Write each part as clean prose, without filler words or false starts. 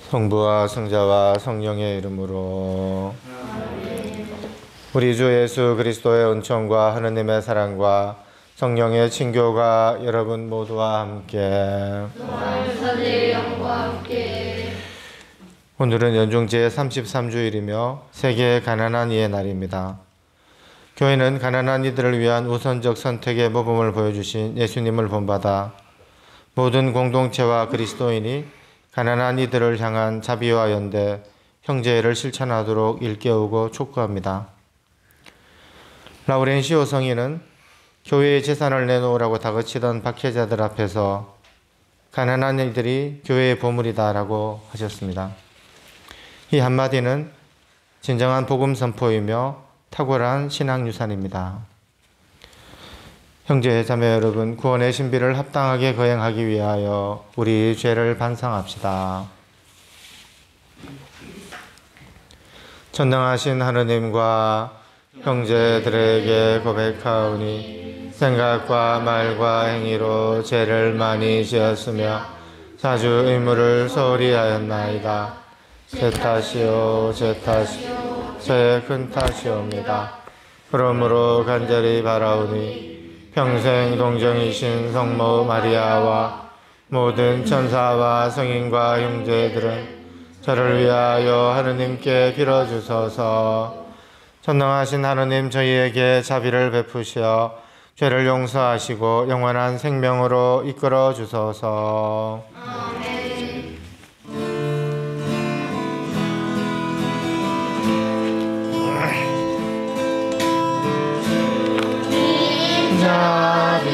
성부와 성자와 성령의 이름으로. 우리 주 예수 그리스도의 은총과 하느님의 사랑과 성령의 친교가 여러분 모두와 함께. 오늘은 연중제 33주일이며 세계 가난한 이의 날입니다. 교회는 가난한 이들을 위한 우선적 선택의 모범을 보여주신 예수님을 본받아 모든 공동체와 그리스도인이 가난한 이들을 향한 자비와 연대, 형제를 실천하도록 일깨우고 촉구합니다. 라우렌시오 성인은 교회의 재산을 내놓으라고 다그치던 박해자들 앞에서 가난한 이들이 교회의 보물이다 라고 하셨습니다. 이 한마디는 진정한 복음 선포이며 탁월한 신앙 유산입니다. 형제 자매 여러분, 구원의 신비를 합당하게 거행하기 위하여 우리 죄를 반성합시다. 전능하신 하느님과 형제들에게 고백하오니 생각과 말과 행위로 죄를 많이 지었으며 자주 의무를 소홀히 하였나이다. 제 탓이요 제 탓이요 제 큰 탓이옵니다. 그러므로 간절히 바라오니 평생 동정이신 성모 마리아와 모든 천사와 성인과 형제들은 저를 위하여 하느님께 빌어주소서. 전능하신 하느님, 저희에게 자비를 베푸시어 죄를 용서하시고 영원한 생명으로 이끌어 주소서. 아멘. 자비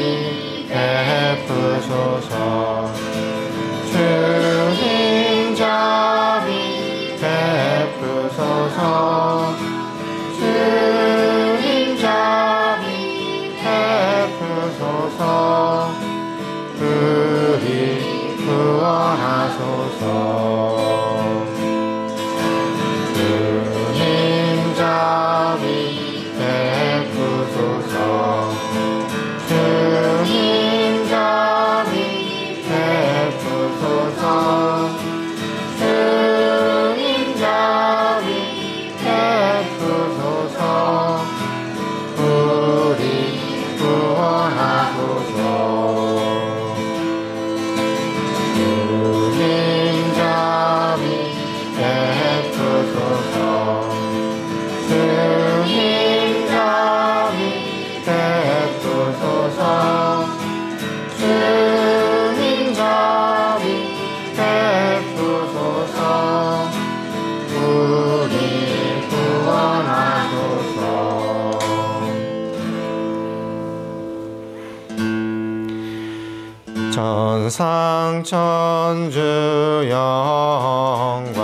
베푸소서. 주님 자비 베푸소서. 주님 자비 베푸소서. 우리 구원하소서. 주님 자비 베푸소서. 주님 자비 베푸소서. 주님 자비 베푸소서. 우리 구원하소서. 주님 자비 베푸소서. 주님 자비 베푸소서. 주님 자비 베푸소서. 우리 구원하소서. 천상천주 영광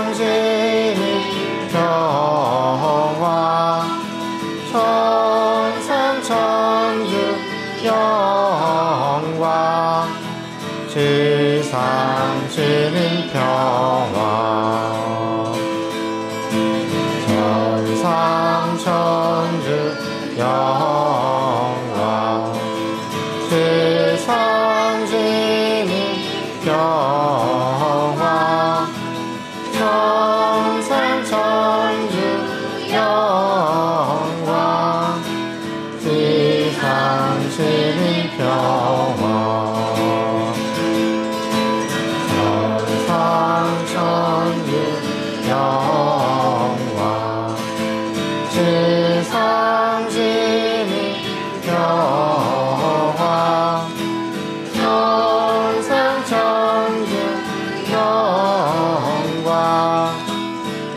지상신이 평화 천상천주 영광 지상신이 평화 천상천주 영광 지상신이 평화 천상천주 영광 지상신이 평화 천상천주 영광 지상신이 평화 천상천주 영광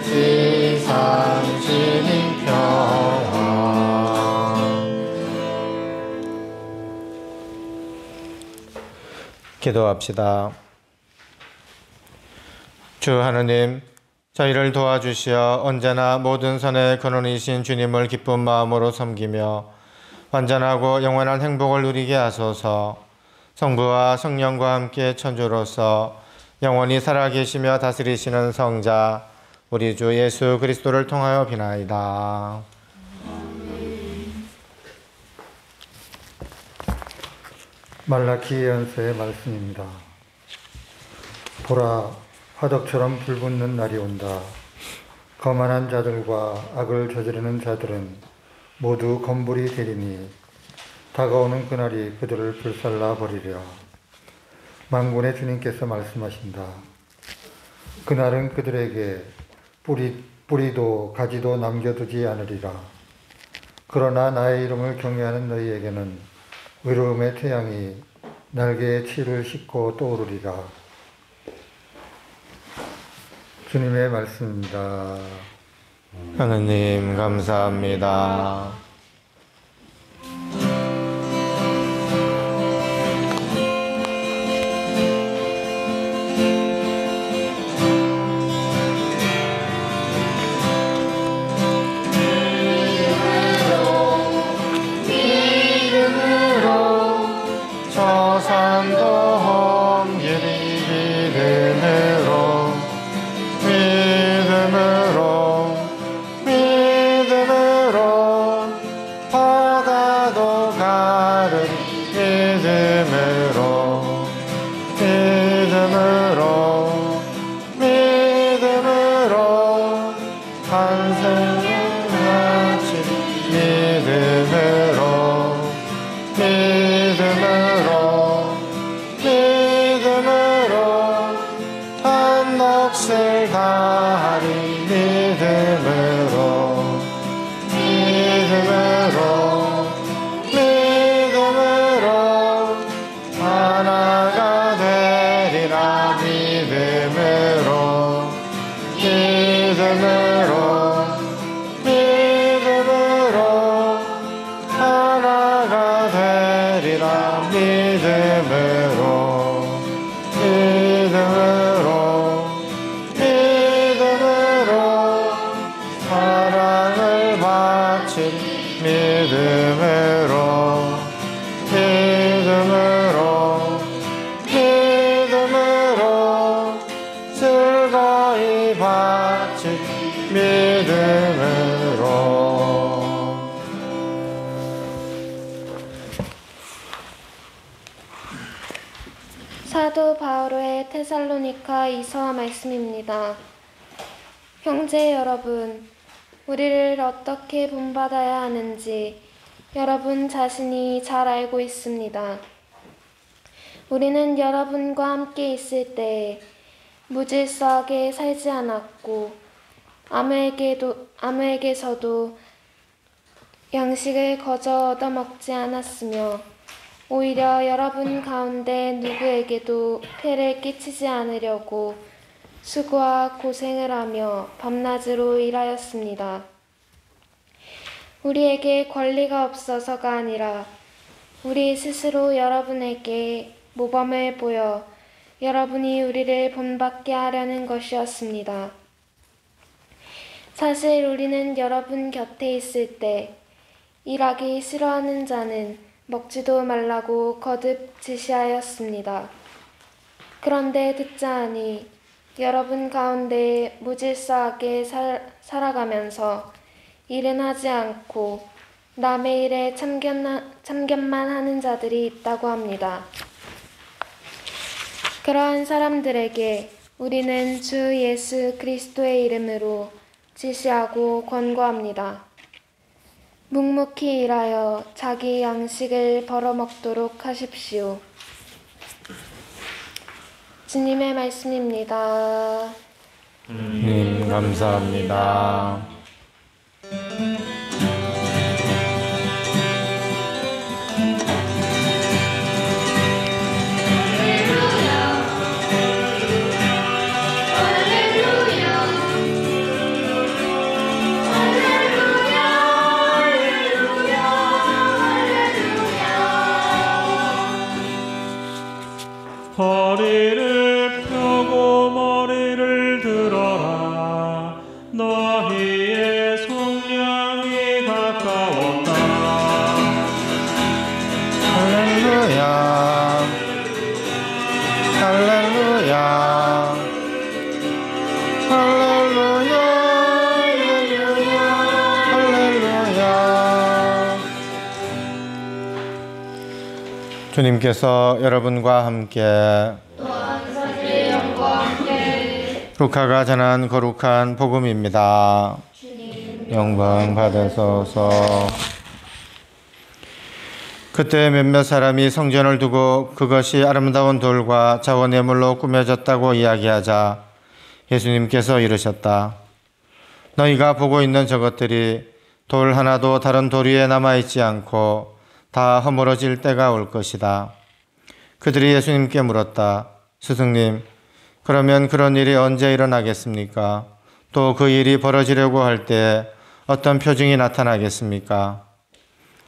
지상신이 평화. 기도합시다. 주 하느님, 저희를 도와주시어 언제나 모든 선의 근원이신 주님을 기쁜 마음으로 섬기며 완전하고 영원한 행복을 누리게 하소서. 성부와 성령과 함께 천주로서 영원히 살아계시며 다스리시는 성자 우리 주 예수 그리스도를 통하여 비나이다. 말라키 연서의 말씀입니다. 보라, 화덕처럼 불붙는 날이 온다. 거만한 자들과 악을 저지르는 자들은 모두 검불이 되리니 다가오는 그날이 그들을 불살라 버리리라. 만군의 주님께서 말씀하신다. 그날은 그들에게 뿌리도 가지도 남겨두지 않으리라. 그러나 나의 이름을 경외하는 너희에게는 의로움의 태양이 날개에 치를 싣고 떠오르리라. 주님의 말씀입니다. 하느님 감사합니다. 사도 바오로의 테살로니가 이서 말씀입니다. 형제 여러분, 우리를 어떻게 본받아야 하는지 여러분 자신이 잘 알고 있습니다. 우리는 여러분과 함께 있을 때 무질서하게 살지 않았고 아무에게서도 양식을 거저 얻어먹지 않았으며 오히려 여러분 가운데 누구에게도 폐를 끼치지 않으려고 수고와 고생을 하며 밤낮으로 일하였습니다. 우리에게 권리가 없어서가 아니라 우리 스스로 여러분에게 모범을 보여 여러분이 우리를 본받게 하려는 것이었습니다. 사실 우리는 여러분 곁에 있을 때 일하기 싫어하는 자는 먹지도 말라고 거듭 지시하였습니다. 그런데 듣자 하니 여러분 가운데 무질서하게 살아가면서 일은 하지 않고 남의 일에 참견만 하는 자들이 있다고 합니다. 그러한 사람들에게 우리는 주 예수 그리스도의 이름으로 지시하고 권고합니다. 묵묵히 일하여 자기 양식을 벌어먹도록 하십시오. 주님의 말씀입니다. 감사합니다. 허리를 펴고 머리를 들어라. 너희의 속량이 가까웠다. 할렐루야, 할렐루야, 할렐루야, 할렐루야. 주님께서 여러분과 함께 또한 선의 영광 루카가 전한 거룩한 복음입니다. 영광 받으소서. 그때 몇몇 사람이 성전을 두고 그것이 아름다운 돌과 자원예물로 꾸며졌다고 이야기하자 예수님께서 이르셨다. 너희가 보고 있는 저것들이 돌 하나도 다른 돌 위에 남아있지 않고 다 허물어질 때가 올 것이다. 그들이 예수님께 물었다. 스승님, 그러면 그런 일이 언제 일어나겠습니까? 또 그 일이 벌어지려고 할 때 어떤 표징이 나타나겠습니까?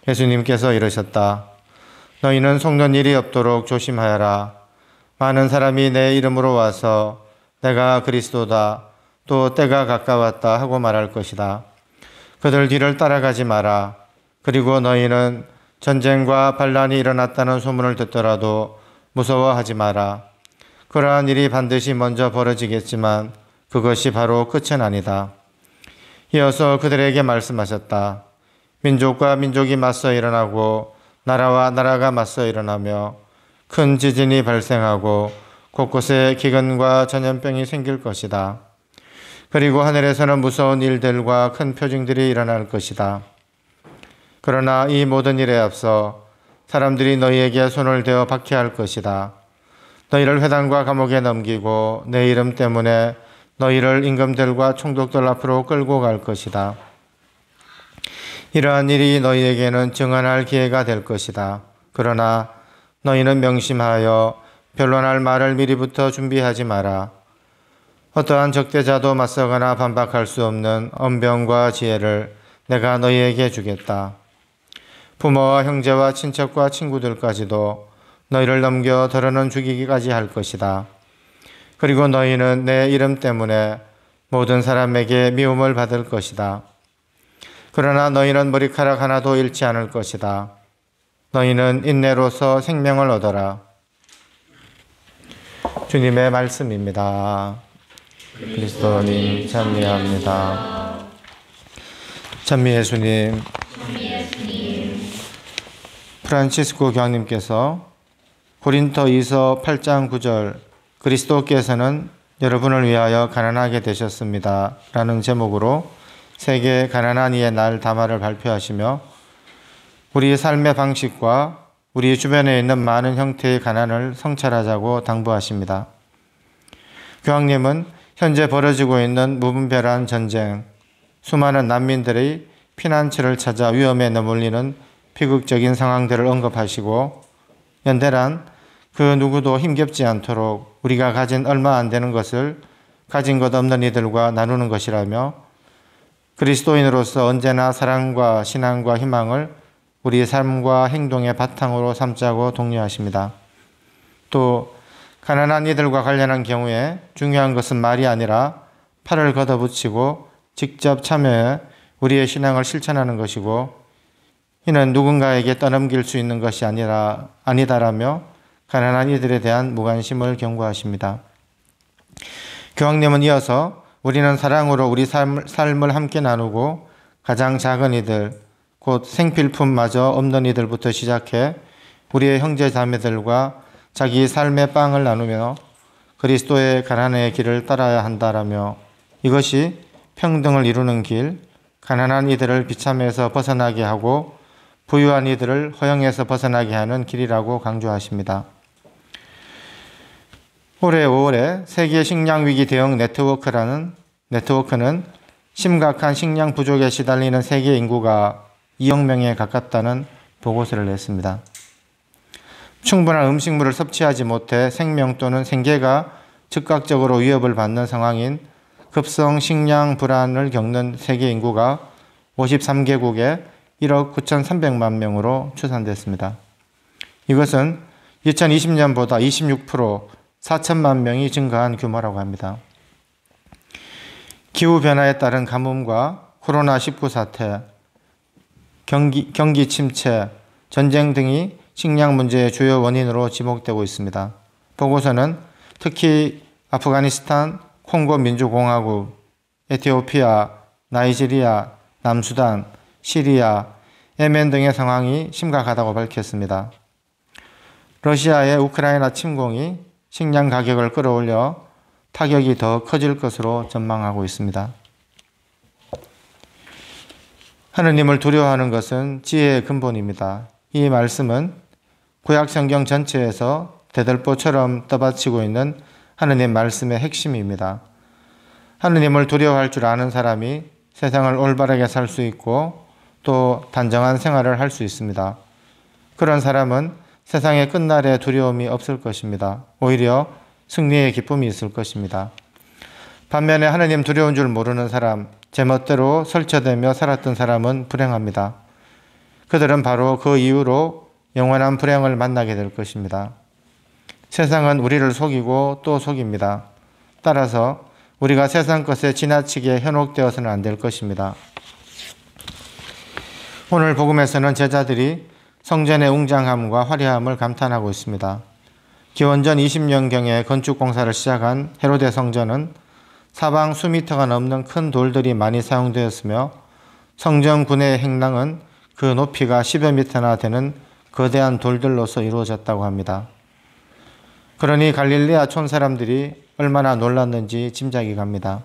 예수님께서 이르셨다. 너희는 속는 일이 없도록 조심하여라. 많은 사람이 내 이름으로 와서 내가 그리스도다, 또 때가 가까웠다 하고 말할 것이다. 그들 뒤를 따라가지 마라. 그리고 너희는 전쟁과 반란이 일어났다는 소문을 듣더라도 무서워하지 마라. 그러한 일이 반드시 먼저 벌어지겠지만 그것이 바로 끝은 아니다. 이어서 그들에게 말씀하셨다. 민족과 민족이 맞서 일어나고 나라와 나라가 맞서 일어나며 큰 지진이 발생하고 곳곳에 기근과 전염병이 생길 것이다. 그리고 하늘에서는 무서운 일들과 큰 표징들이 일어날 것이다. 그러나 이 모든 일에 앞서 사람들이 너희에게 손을 대어 박해할 것이다. 너희를 회당과 감옥에 넘기고 내 이름 때문에 너희를 임금들과 총독들 앞으로 끌고 갈 것이다. 이러한 일이 너희에게는 증언할 기회가 될 것이다. 그러나 너희는 명심하여 변론할 말을 미리부터 준비하지 마라. 어떠한 적대자도 맞서거나 반박할 수 없는 언변과 지혜를 내가 너희에게 주겠다. 부모와 형제와 친척과 친구들까지도 너희를 넘겨 더러는 죽이기까지 할 것이다. 그리고 너희는 내 이름 때문에 모든 사람에게 미움을 받을 것이다. 그러나 너희는 머리카락 하나도 잃지 않을 것이다. 너희는 인내로서 생명을 얻어라. 주님의 말씀입니다. 그리스도님 찬미합니다. 찬미 예수님. 프란치스코 교황님께서 고린토이서 8장 9절 그리스도께서는 여러분을 위하여 가난하게 되셨습니다 라는 제목으로 세계 가난한 이의 날 담화를 발표하시며 우리 삶의 방식과 우리 주변에 있는 많은 형태의 가난을 성찰하자고 당부하십니다. 교황님은 현재 벌어지고 있는 무분별한 전쟁, 수많은 난민들의 피난처를 찾아 위험에 내몰리는 비극적인 상황들을 언급하시고 연대란 그 누구도 힘겹지 않도록 우리가 가진 얼마 안 되는 것을 가진 것 없는 이들과 나누는 것이라며 그리스도인으로서 언제나 사랑과 신앙과 희망을 우리 삶과 행동의 바탕으로 삼자고 독려하십니다. 또 가난한 이들과 관련한 경우에 중요한 것은 말이 아니라 팔을 걷어붙이고 직접 참여해 우리의 신앙을 실천하는 것이고 이는 누군가에게 떠넘길 수 있는 것이 아니다라며 가난한 이들에 대한 무관심을 경고하십니다. 교황님은 이어서 우리는 사랑으로 우리 삶을 함께 나누고 가장 작은 이들, 곧 생필품마저 없는 이들부터 시작해 우리의 형제 자매들과 자기 삶의 빵을 나누며 그리스도의 가난의 길을 따라야 한다라며 이것이 평등을 이루는 길, 가난한 이들을 비참에서 벗어나게 하고 부유한 이들을 허영에서 벗어나게 하는 길이라고 강조하십니다. 올해 5월에 세계 식량 위기 대응 네트워크는 심각한 식량 부족에 시달리는 세계 인구가 2억 명에 가깝다는 보고서를 냈습니다. 충분한 음식물을 섭취하지 못해 생명 또는 생계가 즉각적으로 위협을 받는 상황인 급성 식량 불안을 겪는 세계 인구가 53개국에 1억 9,300만 명으로 추산됐습니다. 이것은 2020년보다 26% 4천만 명이 증가한 규모라고 합니다. 기후변화에 따른 가뭄과 코로나19 사태, 경기 침체, 전쟁 등이 식량 문제의 주요 원인으로 지목되고 있습니다. 보고서는 특히 아프가니스탄, 콩고 민주공화국, 에티오피아, 나이지리아, 남수단, 시리아, 예멘 등의 상황이 심각하다고 밝혔습니다. 러시아의 우크라이나 침공이 식량 가격을 끌어올려 타격이 더 커질 것으로 전망하고 있습니다. 하느님을 두려워하는 것은 지혜의 근본입니다. 이 말씀은 구약 성경 전체에서 대들보처럼 떠받치고 있는 하느님 말씀의 핵심입니다. 하느님을 두려워할 줄 아는 사람이 세상을 올바르게 살 수 있고 또 단정한 생활을 할 수 있습니다. 그런 사람은 세상의 끝날에 두려움이 없을 것입니다. 오히려 승리의 기쁨이 있을 것입니다. 반면에 하느님 두려운 줄 모르는 사람, 제멋대로 설쳐대며 살았던 사람은 불행합니다. 그들은 바로 그 이후로 영원한 불행을 만나게 될 것입니다. 세상은 우리를 속이고 또 속입니다. 따라서 우리가 세상 것에 지나치게 현혹되어서는 안 될 것입니다. 오늘 복음에서는 제자들이 성전의 웅장함과 화려함을 감탄하고 있습니다. 기원전 20년경에 건축 공사를 시작한 헤로데 성전은 사방 수미터가 넘는 큰 돌들이 많이 사용되었으며 성전 군의 행랑은 그 높이가 10여 미터나 되는 거대한 돌들로서 이루어졌다고 합니다. 그러니 갈릴레아 촌 사람들이 얼마나 놀랐는지 짐작이 갑니다.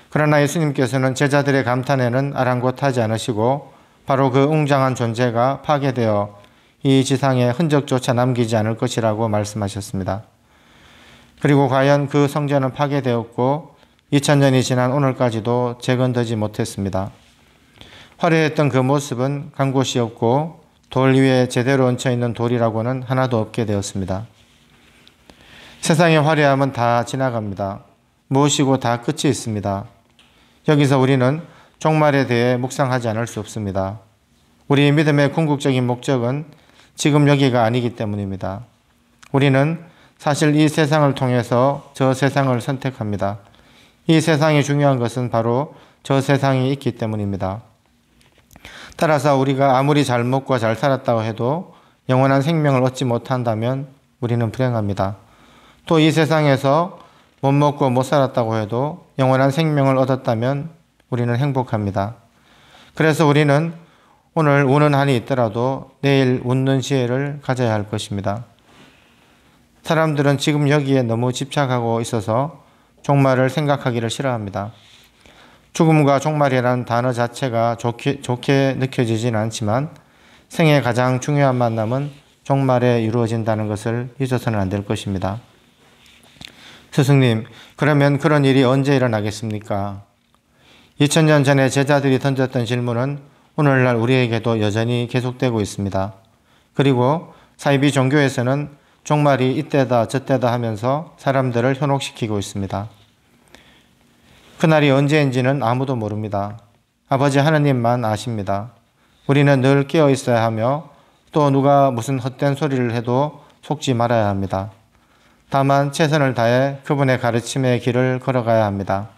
그러나 예수님께서는 제자들의 감탄에는 아랑곳하지 않으시고 바로 그 웅장한 존재가 파괴되어 이 지상에 흔적조차 남기지 않을 것이라고 말씀하셨습니다. 그리고 과연 그 성전은 파괴되었고 2000년이 지난 오늘까지도 재건되지 못했습니다. 화려했던 그 모습은 간 곳이 없고 돌 위에 제대로 얹혀있는 돌이라고는 하나도 없게 되었습니다. 세상의 화려함은 다 지나갑니다. 무엇이고 다 끝이 있습니다. 여기서 우리는 종말에 대해 묵상하지 않을 수 없습니다. 우리의 믿음의 궁극적인 목적은 지금 여기가 아니기 때문입니다. 우리는 사실 이 세상을 통해서 저 세상을 선택합니다. 이 세상이 중요한 것은 바로 저 세상이 있기 때문입니다. 따라서 우리가 아무리 잘 먹고 잘 살았다고 해도 영원한 생명을 얻지 못한다면 우리는 불행합니다. 또 이 세상에서 못 먹고 못 살았다고 해도 영원한 생명을 얻었다면 우리는 행복합니다. 그래서 우리는 오늘 우는 한이 있더라도 내일 웃는 지혜를 가져야 할 것입니다. 사람들은 지금 여기에 너무 집착하고 있어서 종말을 생각하기를 싫어합니다. 죽음과 종말이라는 단어 자체가 좋게 느껴지진 않지만 생의 가장 중요한 만남은 종말에 이루어진다는 것을 잊어서는 안 될 것입니다. 스승님, 그러면 그런 일이 언제 일어나겠습니까? 2000년 전에 제자들이 던졌던 질문은 오늘날 우리에게도 여전히 계속되고 있습니다. 그리고 사이비 종교에서는 종말이 이때다 저때다 하면서 사람들을 현혹시키고 있습니다. 그날이 언제인지는 아무도 모릅니다. 아버지 하느님만 아십니다. 우리는 늘 깨어 있어야 하며 또 누가 무슨 헛된 소리를 해도 속지 말아야 합니다. 다만 최선을 다해 그분의 가르침의 길을 걸어가야 합니다.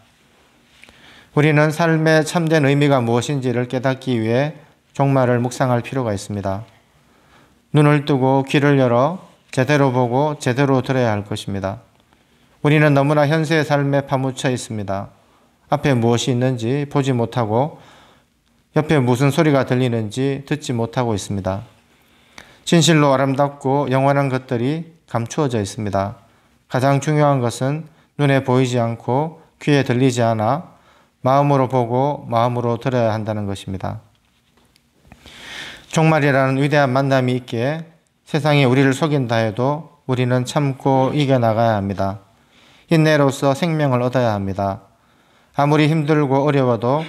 우리는 삶의 참된 의미가 무엇인지를 깨닫기 위해 종말을 묵상할 필요가 있습니다. 눈을 뜨고 귀를 열어 제대로 보고 제대로 들어야 할 것입니다. 우리는 너무나 현세의 삶에 파묻혀 있습니다. 앞에 무엇이 있는지 보지 못하고 옆에 무슨 소리가 들리는지 듣지 못하고 있습니다. 진실로 아름답고 영원한 것들이 감추어져 있습니다. 가장 중요한 것은 눈에 보이지 않고 귀에 들리지 않아 마음으로 보고 마음으로 들어야 한다는 것입니다. 종말이라는 위대한 만남이 있기에 세상이 우리를 속인다 해도 우리는 참고 이겨나가야 합니다. 인내로서 생명을 얻어야 합니다. 아무리 힘들고 어려워도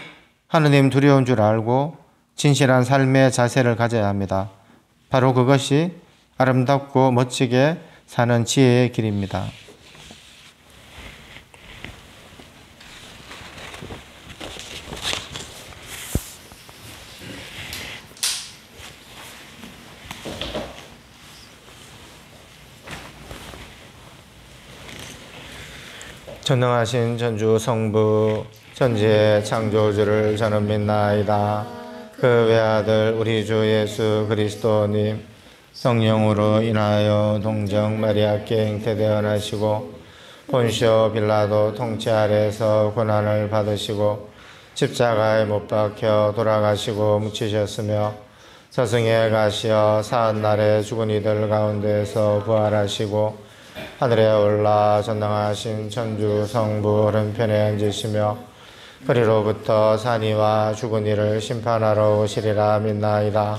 하느님 두려운 줄 알고 진실한 삶의 자세를 가져야 합니다. 바로 그것이 아름답고 멋지게 사는 지혜의 길입니다. 전능하신 전주 성부 천지의 창조주를 저는 믿나이다. 그 외아들 우리 주 예수 그리스도님 성령으로 인하여 동정 마리아께 잉태되어 나시고 본시오 빌라도 통치 아래서 고난을 받으시고 십자가에 못 박혀 돌아가시고 묻히셨으며 저승에 가시어 사흘날에 죽은 이들 가운데서 부활하시고 하늘에 올라 전능하신 천주 성부 오른편에 앉으시며 그리로부터 산이와 죽은 이를 심판하러 오시리라 믿나이다.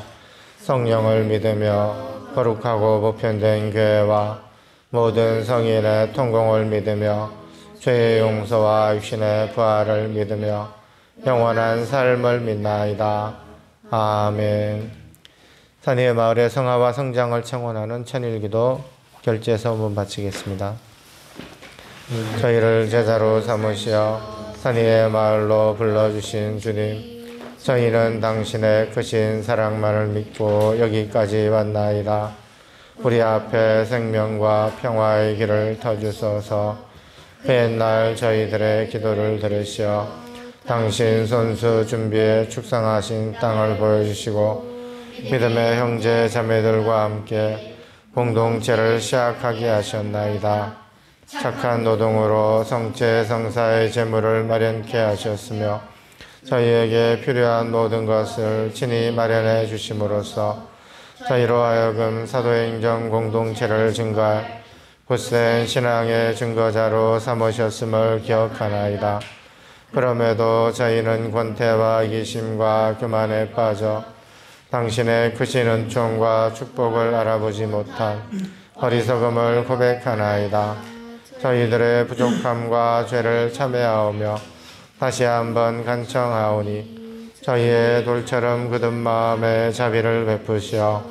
성령을 믿으며 거룩하고 보편된 교회와 모든 성인의 통공을 믿으며 죄의 용서와 육신의 부활을 믿으며 영원한 삶을 믿나이다. 아멘. 산이의 마을의 성화와 성장을 청원하는 천일기도 결제서 문 바치겠습니다. 저희를 제자로 삼으시어 산이의 마을로 불러주신 주님, 저희는 당신의 크신 사랑만을 믿고 여기까지 왔나이다. 우리 앞에 생명과 평화의 길을 터주소서. 옛날 저희들의 기도를 들으시어 당신 손수 준비에 축성하신 땅을 보여주시고 믿음의 형제 자매들과 함께 공동체를 시작하게 하셨나이다. 착한 노동으로 성체 성사의 재물을 마련케 하셨으며 저희에게 필요한 모든 것을 친히 마련해 주심으로써 저희로 하여금 사도행정 공동체를 증거할 굳센 신앙의 증거자로 삼으셨음을 기억하나이다. 그럼에도 저희는 권태와 이기심과 교만에 빠져 당신의 크신 은총과 축복을 알아보지 못한 어리석음을 고백하나이다. 저희들의 부족함과 죄를 참회하오며 다시 한번 간청하오니 저희의 돌처럼 굳은 마음에 자비를 베푸시어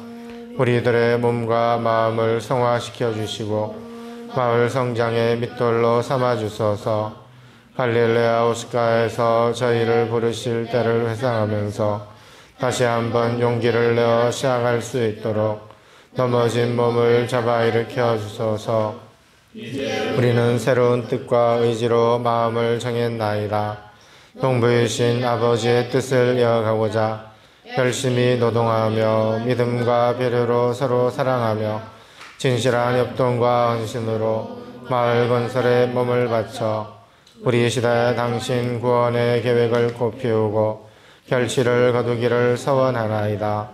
우리들의 몸과 마음을 성화시켜 주시고 마을 성장의 밑돌로 삼아 주소서. 갈릴레아 오스가에서 저희를 부르실 때를 회상하면서 다시 한번 용기를 내어 시작할 수 있도록 넘어진 몸을 잡아 일으켜 주소서. 우리는 새로운 뜻과 의지로 마음을 정했나이다. 동부이신 아버지의 뜻을 이어가고자 열심히 노동하며 믿음과 배려로 서로 사랑하며 진실한 협동과 헌신으로 마을 건설에 몸을 바쳐 우리 시대 당신 구원의 계획을 꽃피우고 결실을 거두기를 서원하나이다.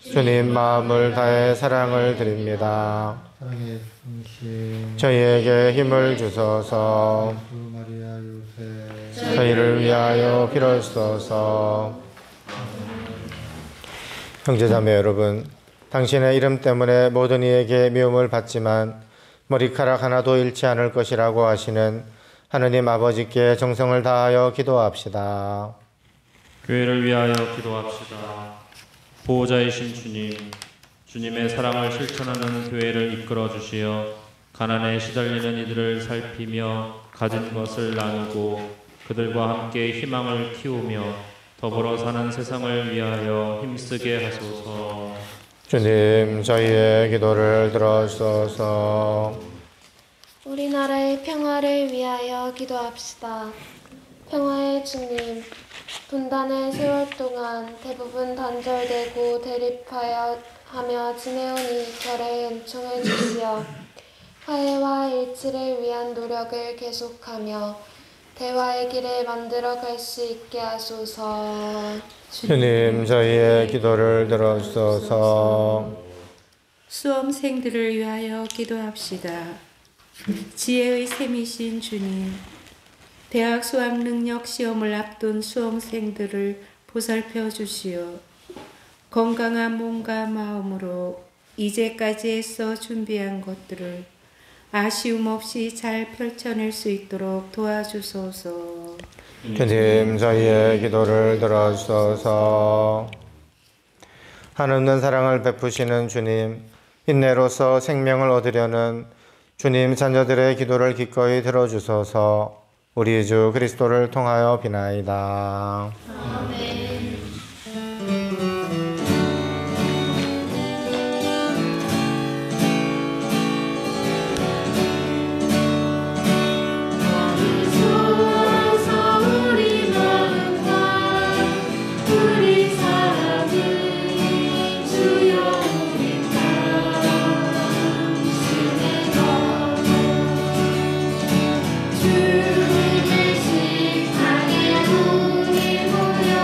주님 마음을 다해 사랑을 드립니다. 사랑의 성신 저희에게 힘을 주소서. 마리아 요셉 저희를 위하여 빌어주소서. 형제자매 여러분, 당신의 이름 때문에 모든 이에게 미움을 받지만 머리카락 하나도 잃지 않을 것이라고 하시는 하느님 아버지께 정성을 다하여 기도합시다. 교회를 위하여 기도합시다. 보호자이신 주님, 주님의 사랑을 실천하는 교회를 이끌어 주시어 가난에 시달리는 이들을 살피며 가진 것을 나누고 그들과 함께 희망을 키우며 더불어 사는 세상을 위하여 힘쓰게 하소서. 주님, 저희의 기도를 들어주소서. 우리나라의 평화를 위하여 기도합시다. 평화의 주님, 분단의 세월 동안 대부분 단절되고 대립하며 지내온 이 결에 은총을 주시어 화해와 일치를 위한 노력을 계속하며 대화의 길을 만들어 갈 수 있게 하소서. 주님, 저희의 기도를 들어주소서. 수험생들을 위하여 기도합시다. 지혜의 샘이신 주님, 대학 수학 능력 시험을 앞둔 수험생들을 보살펴 주시어 건강한 몸과 마음으로 이제까지 애써 준비한 것들을 아쉬움 없이 잘 펼쳐낼 수 있도록 도와주소서. 주님, 저희의 기도를 들어주소서. 한없는 사랑을 베푸시는 주님, 인내로서 생명을 얻으려는 주님 자녀들의 기도를 기꺼이 들어주소서. 우리 주 그리스도를 통하여 비나이다. 주님의 식탁에 우리 모여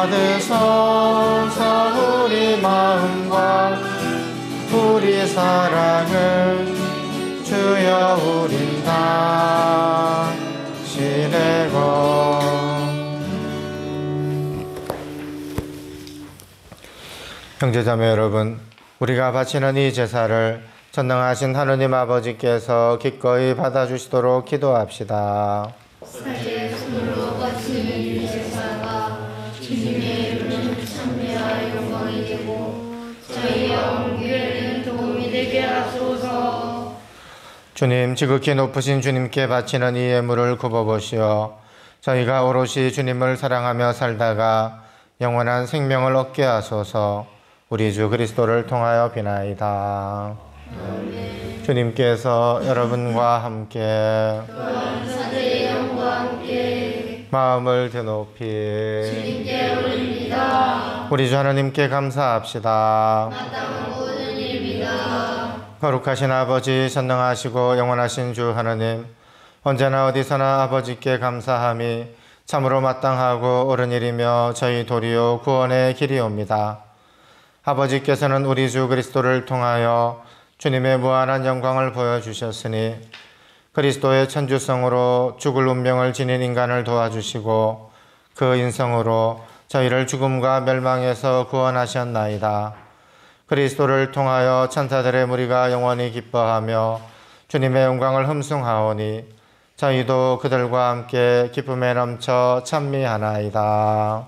받으소서. 우리 마음과 우리 사랑을 주여 우린 다시 내고. 형제자매 여러분, 우리가 바치는 이 제사를 전능하신 하느님 아버지께서 기꺼이 받아주시도록 기도합시다. 사제 손으로 바치는 이 제사가 주님의 이름을 찬미와 영광이 되고 저희의 온교에는 도움이 되게 하소서. 주님, 지극히 높으신 주님께 바치는 이 예물을 굽어보시어 저희가 오롯이 주님을 사랑하며 살다가 영원한 생명을 얻게 하소서. 우리 주 그리스도를 통하여 비나이다. 아멘. 주님께서 여러분과 함께 사제의 영과 함께 마음을 드높이 주님께 올립니다. 우리 주 하나님께 감사합시다. 마땅한 모든 일입니다. 거룩하신 아버지, 전능하시고 영원하신 주 하나님, 언제나 어디서나 아버지께 감사함이 참으로 마땅하고 옳은 일이며 저희 도리요 구원의 길이옵니다. 아버지께서는 우리 주 그리스도를 통하여 주님의 무한한 영광을 보여주셨으니 그리스도의 천주성으로 죽을 운명을 지닌 인간을 도와주시고 그 인성으로 저희를 죽음과 멸망에서 구원하셨나이다. 그리스도를 통하여 천사들의 무리가 영원히 기뻐하며 주님의 영광을 흠숭하오니 저희도 그들과 함께 기쁨에 넘쳐 찬미하나이다.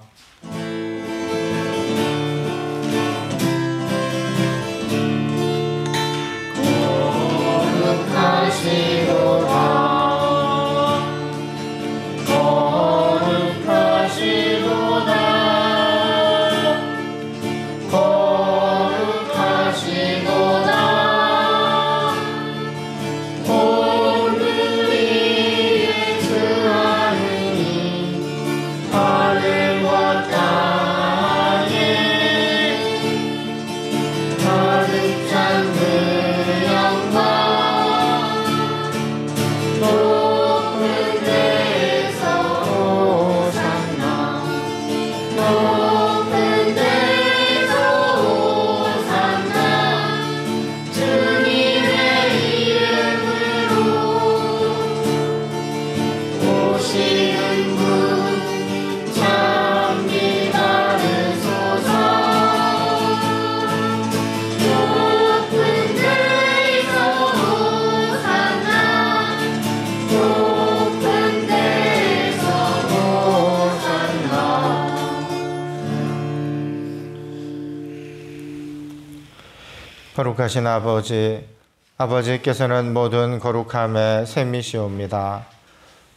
거룩하신 아버지, 아버지께서는 모든 거룩함의 셈이시옵니다.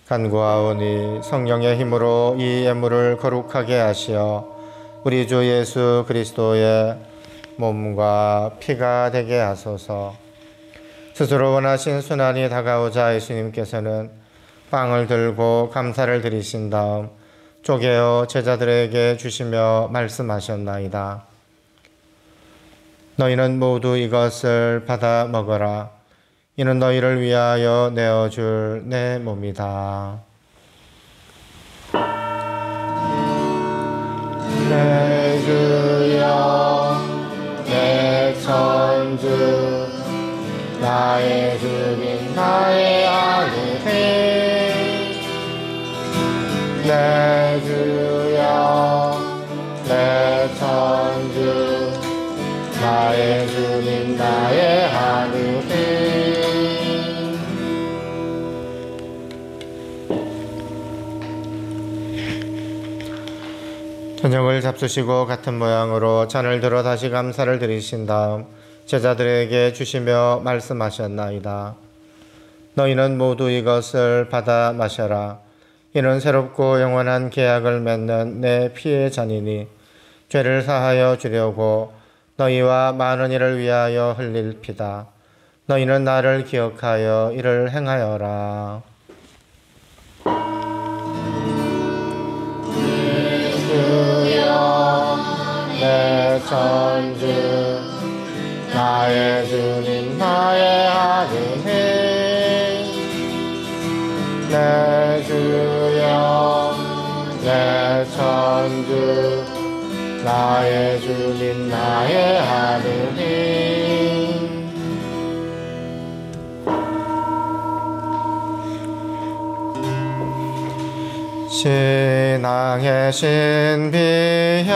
간구하오니 성령의 힘으로 이 예물을 거룩하게 하시어 우리 주 예수 그리스도의 몸과 피가 되게 하소서. 스스로 원하신 순환이 다가오자 예수님께서는 빵을 들고 감사를 드리신 다음 쪼개어 제자들에게 주시며 말씀하셨나이다. 너희는 모두 이것을 받아 먹어라. 이는 너희를 위하여 내어줄 내 몸이다. 내 주여, 내 천주, 나의 주님, 나의 아들이, 내 주여, 내 천주, 나의 주님, 나의 하느님. 저녁을 잡수시고 같은 모양으로 잔을 들어 다시 감사를 드리신 다음 제자들에게 주시며 말씀하셨나이다. 너희는 모두 이것을 받아 마셔라. 이는 새롭고 영원한 계약을 맺는 내 피의 잔이니 죄를 사하여 주려고 너희와 많은 이를 위하여 흘릴 피다. 너희는 나를 기억하여 이를 행하여라. 주여, 내 천주, 나의 주님, 나의 아드님, 내 주여, 내 천주 나의 주님 나의 하느님 신앙의 신비형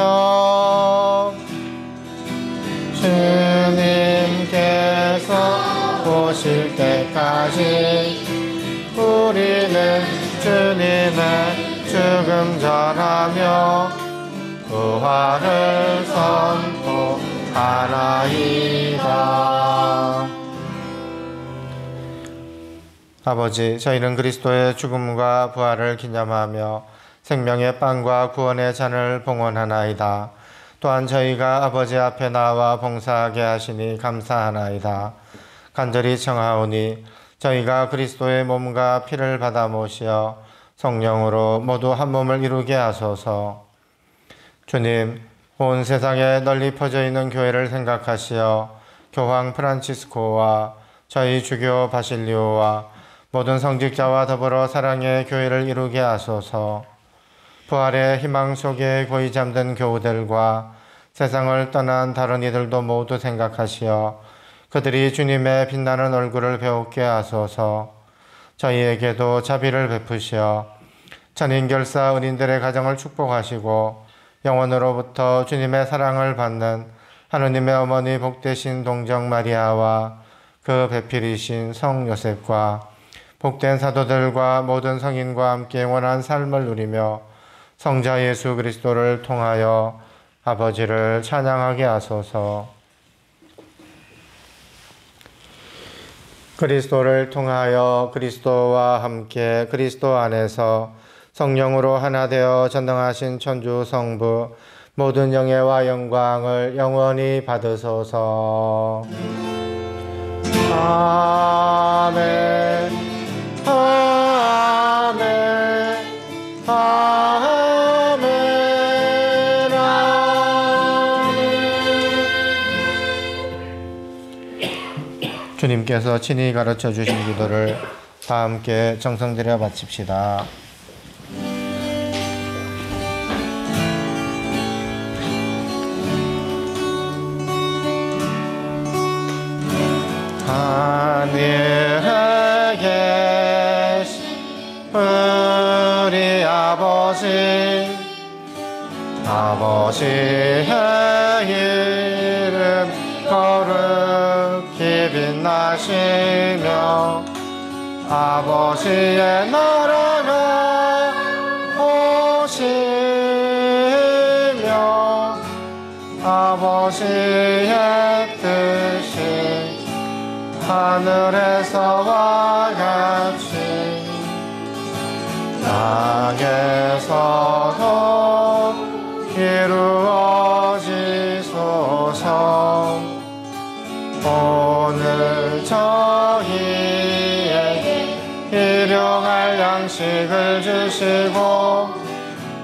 주님께서 오실 때까지 우리는 주님의 죽음 전하며 부활을 선포하나이다. 아버지, 저희는 그리스도의 죽음과 부활을 기념하며 생명의 빵과 구원의 잔을 봉헌하나이다. 또한 저희가 아버지 앞에 나와 봉사하게 하시니 감사하나이다. 간절히 청하오니 저희가 그리스도의 몸과 피를 받아 모시어 성령으로 모두 한 몸을 이루게 하소서. 주님, 온 세상에 널리 퍼져 있는 교회를 생각하시어 교황 프란치스코와 저희 주교 바실리오와 모든 성직자와 더불어 사랑의 교회를 이루게 하소서. 부활의 희망 속에 고이 잠든 교우들과 세상을 떠난 다른 이들도 모두 생각하시어 그들이 주님의 빛나는 얼굴을 배우게 하소서. 저희에게도 자비를 베푸시어 천인결사 은인들의 가정을 축복하시고 영원으로부터 주님의 사랑을 받는 하느님의 어머니 복되신 동정 마리아와 그 배필이신 성 요셉과 복된 사도들과 모든 성인과 함께 영원한 삶을 누리며 성자 예수 그리스도를 통하여 아버지를 찬양하게 하소서. 그리스도를 통하여 그리스도와 함께 그리스도 안에서 성령으로 하나 되어 전능하신 천주 성부 모든 영예와 영광을 영원히 받으소서. 아멘. 아멘. 아멘. 아멘. 주님께서 친히 가르쳐 주신 기도를 다 함께 정성 들여 바칩시다. 하늘에 계신 우리 아버지, 아버지의 이름 거룩히 빛나시며 아버지의 나라가 오시며 아버지의 뜻이 하늘에서와 같이 땅에서도 이루어지소서. 오늘 저희에게 일용할 양식을 주시고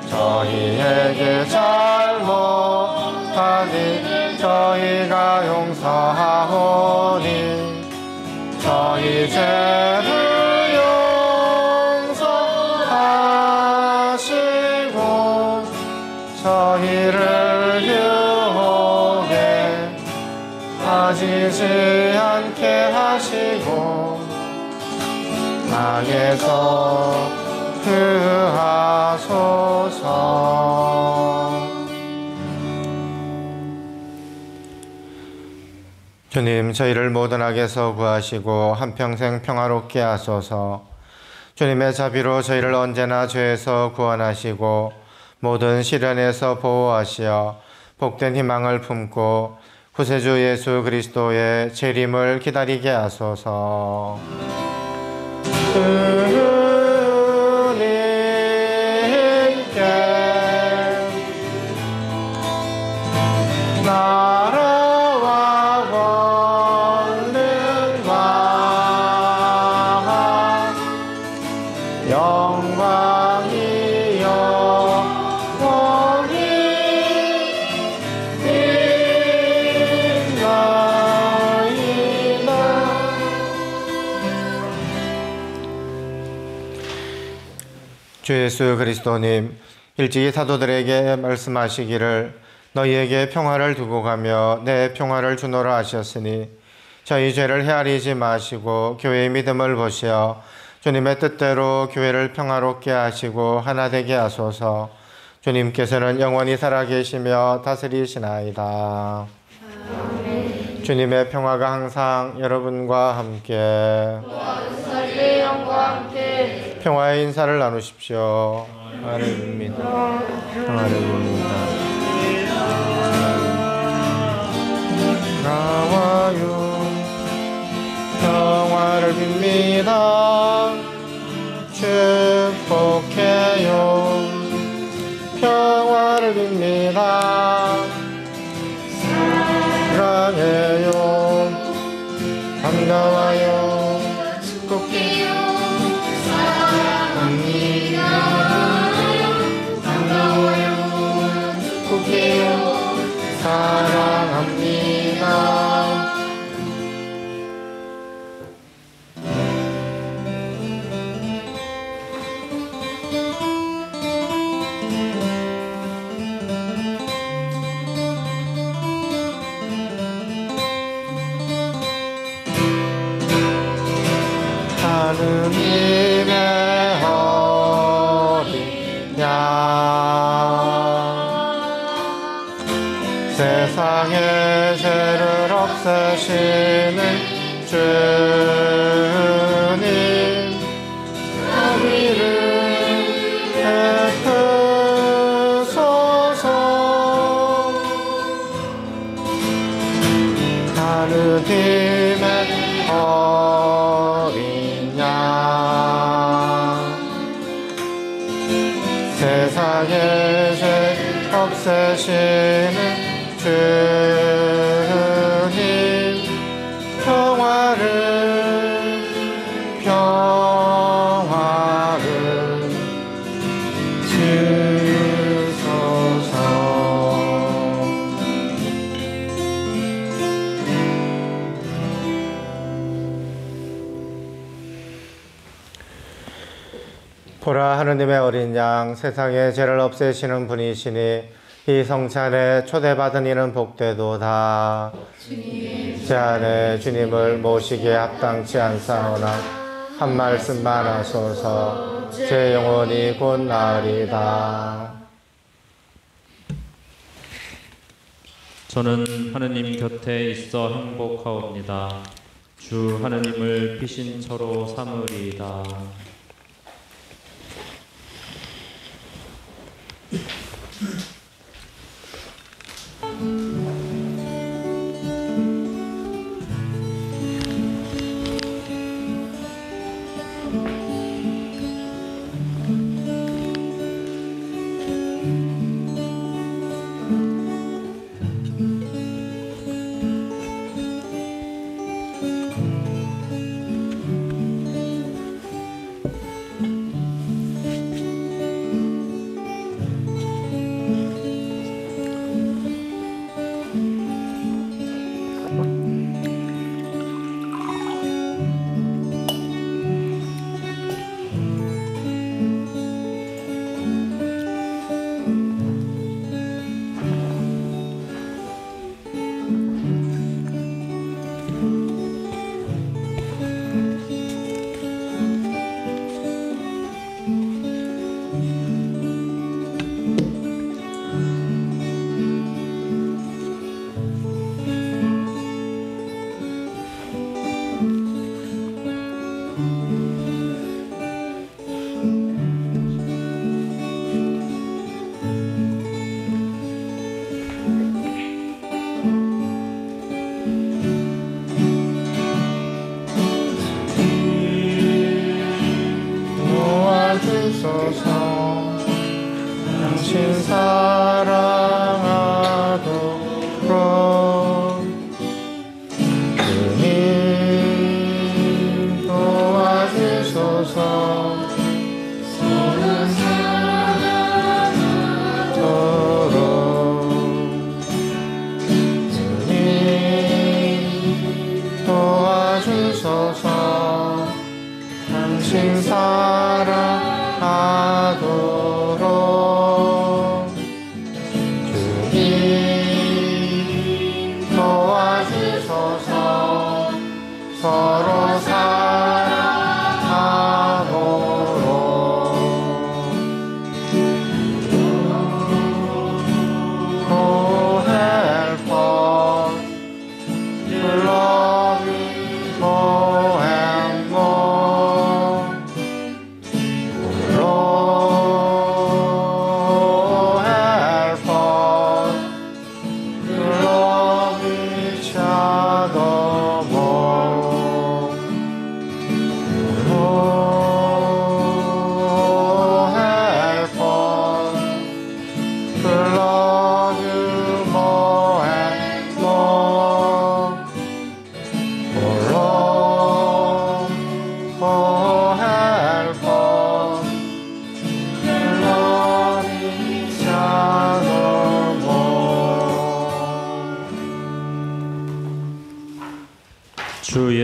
저희에게 잘못하니 저희가 용서하오니 저희 죄를 용서하시고 저희를 유혹에 빠지지 않게 하시고 악에서 구하소서. 주님, 저희를 모든 악에서 구하시고 한평생 평화롭게 하소서. 주님의 자비로 저희를 언제나 죄에서 구원하시고 모든 시련에서 보호하시어 복된 희망을 품고 구세주 예수 그리스도의 재림을 기다리게 하소서. 주님께 나라와 권능과 영광이 영원히 있나이다. 주 예수 그리스도님, 일찍이 사도들에게 말씀하시기를 너희에게 평화를 두고 가며 내 평화를 주노라 하셨으니 저희 죄를 헤아리지 마시고 교회의 믿음을 보시어 주님의 뜻대로 교회를 평화롭게 하시고 하나 되게 하소서. 주님께서는 영원히 살아계시며 다스리시나이다. 아멘. 주님의 평화가 항상 여러분과 함께 사리의 영과 함께 평화의 인사를 나누십시오. 평화를 빕니다. 평화를 빕니다. 나와요. 평화를 빕니다. 축복해요. 평화를 빕니다. 사랑해요. 반가워요. 축복해요. 사랑합니다. 반가워요. 축복해요. 사랑합니다. 하느님의 어린 양 세상의 죄를 없애시는 주님 자비를 베푸소서. 하느님의 어린 양 세상의 죄 없애시는 주님 평화를 주소서. 보라, 하느님의 어린 양 세상의 죄를 없애시는 분이시니 이 성찬에 초대받은 이는 복되도다. 제 안에 주님을 모시기에 합당치 않사오나 한 말씀만 하소서. 제 영혼이 곧 나으리다. 저는 하느님 곁에 있어 행복하옵니다. 주 하느님을 피신처로 삼으리이다. 당신 사랑하도록 주님 도와주소서. 서로 사랑하도록 주님 도와주소서. 당신 사랑하도록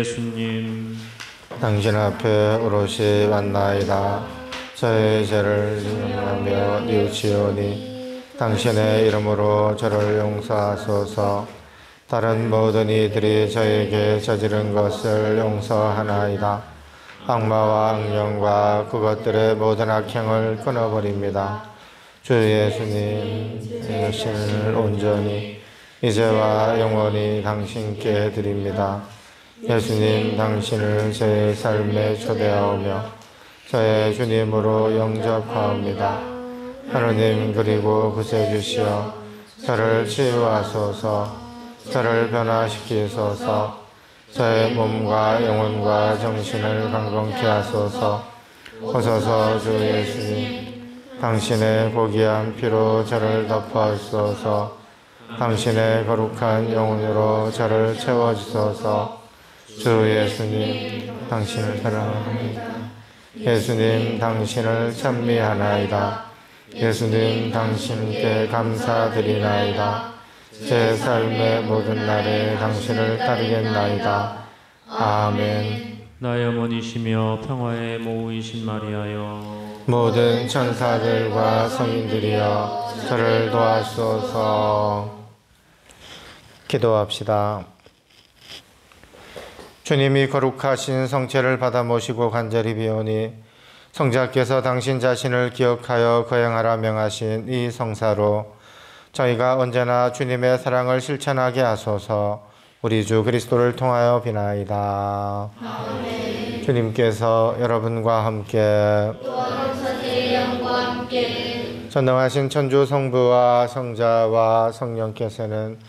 예수님, 당신 앞에 오롯이 왔나이다. 저의 죄를 인정하며 뉘우치오니 당신의 이름으로 저를 용서하소서. 다른 모든 이들이 저에게 저지른 것을 용서하나이다. 악마와 악령과 그것들의 모든 악행을 끊어버립니다. 주 예수님, 제 여신을 온전히 이제와 영원히 당신께 드립니다. 예수님, 당신을 제 삶에 초대하오며 저의 주님으로 영접하옵니다. 하느님, 그리고 구세주시여 저를 치유하소서. 저를 변화시키소서. 저의 몸과 영혼과 정신을 강건케 하소서. 오소서 주 예수님, 당신의 고귀한 피로 저를 덮어주소서. 당신의 거룩한 영혼으로 저를 채워주소서. 주 예수님, 당신을 사랑합니다. 예수님, 당신을 찬미하나이다. 예수님, 당신께 감사드리나이다. 제 삶의 모든 날에 당신을 따르겠나이다. 아멘. 나의 어머니시며 평화의 모우이신 마리아여, 모든 천사들과 성인들이여 저를 도와주소서. 기도합시다. 주님이 거룩하신 성체를 받아 모시고 간절히 비오니 성자께서 당신 자신을 기억하여 거행하라 명하신 이 성사로 저희가 언제나 주님의 사랑을 실천하게 하소서. 우리 주 그리스도를 통하여 비나이다. 아멘. 주님께서 여러분과 함께 전능하신 천주 성부와 성자와 성령께서는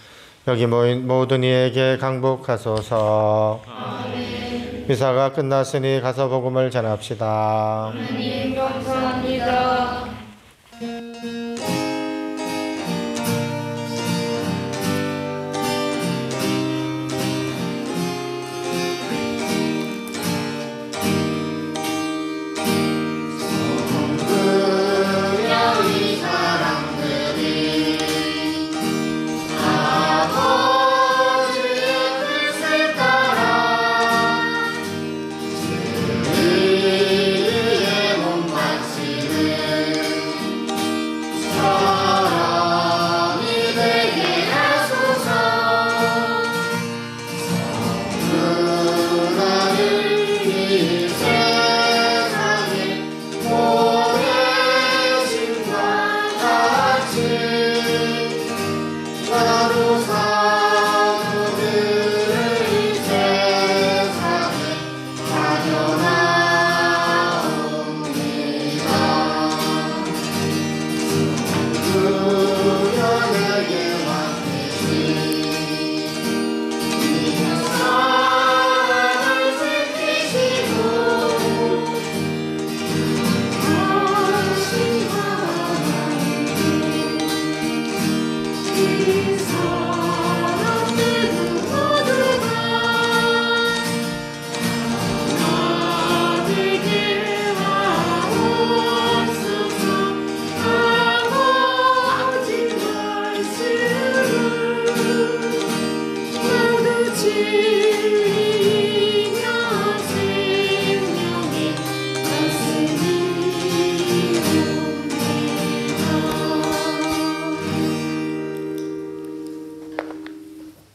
여기 모인 모든 이에게 강복하소서. 아멘. 미사가 끝났으니 가서 복음을 전합시다. 하나님 감사